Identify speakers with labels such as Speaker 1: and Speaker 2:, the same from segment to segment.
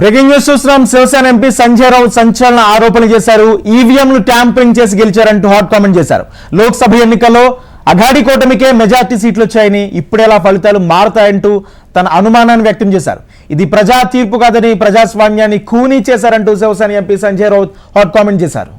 Speaker 1: Breaking news చూస్తున్నాం. Shiv Sena MP Sanjay Raut సంచలన ఆరోపణలు చేశారు. ఈవీఎంలు ట్యాంపరింగ్ చేసి గెలిచారంటూ హాట్ కామెంట్ చేశారు. లోక్సభ ఎన్నికల్లో అఘాడీ కూటమికే మెజార్టీ సీట్లు వచ్చాయని, ఇప్పుడెలా ఫలితాలు మారతాయంటూ తన అనుమానాన్ని వ్యక్తం చేశారు. ఇది ప్రజా తీర్పు కాదని ప్రజాస్వామ్యాన్ని ఖూనీ చేశారంటూ Shiv Sena MP Sanjay Raut hot comment చేశారు.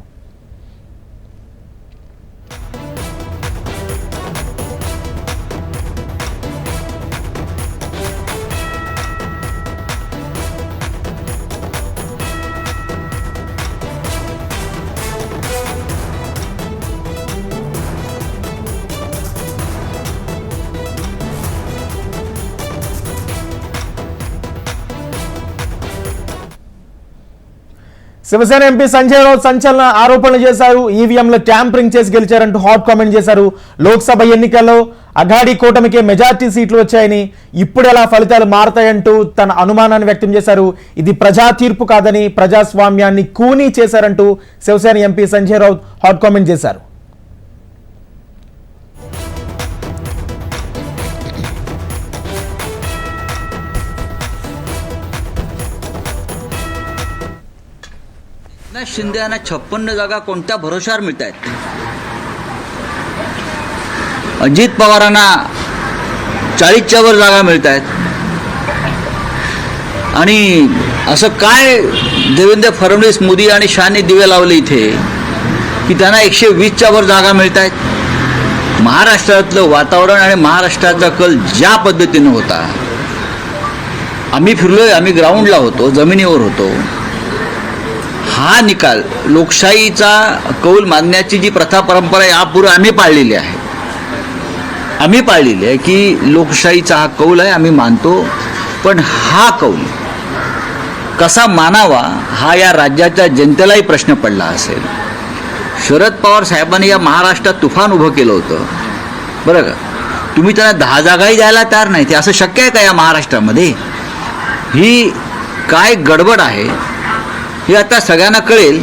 Speaker 1: శివసేన ఎంపీ సంజయ్ రావుత్ సంచలన ఆరోపణలు చేశారు. ఈవీఎంల ట్యాంపరింగ్ చేసి గెలిచారంటూ హాట్ కామెంట్ చేశారు. లోక్సభ ఎన్నికల్లో అఘాడీ కూటమికే మెజార్టీ సీట్లు వచ్చాయని, ఇప్పుడెలా ఫలితాలు మారతాయంటూ తన అనుమానాన్ని వ్యక్తం చేశారు. ఇది ప్రజా తీర్పు కాదని ప్రజాస్వామ్యాన్ని ఖూనీ చేశారంటూ Shiv Sena MP Sanjay Raut hot comment చేశారు.
Speaker 2: शिंदे यांना 56 जागा कोणत्या भरोशावर मिळत आहेत. अजित पवारांना 40च्या वर जागा मिळत आहेत. आणि असं काय देवेंद्र फडणवीस, मोदी आणि शहानी दिवे लावले इथे की त्यांना 120च्या वर जागा मिळत आहेत. महाराष्ट्रातलं वातावरण आणि महाराष्ट्राचा कल ज्या पद्धतीनं होता, आम्ही फिरलोय, आम्ही ग्राउंडला होतो, जमिनीवर होतो. हा निकाल लोकशाहीचा कौल मानण्याची जी प्रथा परंपरा यापूर्वी आम्ही पाळलेली आहे की लोकशाहीचा हा कौल आहे, आम्ही मानतो. पण हा कौल कसा मानावा हा या राज्याच्या जनतेलाही प्रश्न पडला असेल. शरद पवार साहेबांनी या महाराष्ट्रात तुफान उभं केलं होतं, बरं का. तुम्ही त्यांना 10 जागाही द्यायला तयार नाही. ते असं शक्य आहे का या महाराष्ट्रामध्ये? ही काय गडबड आहे हे आता सगळ्यांना कळेल.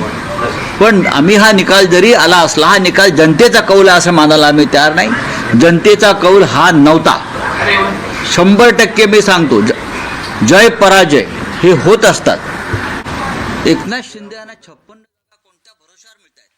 Speaker 2: पण आम्ही हा निकाल जरी आला असला, हा निकाल जनतेचा कौल आहे असं मानायला आम्ही तयार नाही. जनतेचा कौल हा नव्हता. 100% मी सांगतो, जय पराजय हे होत असतात. एकनाथ शिंदे यांना 56 कोणत्या भरोशावर मिळत आहेत.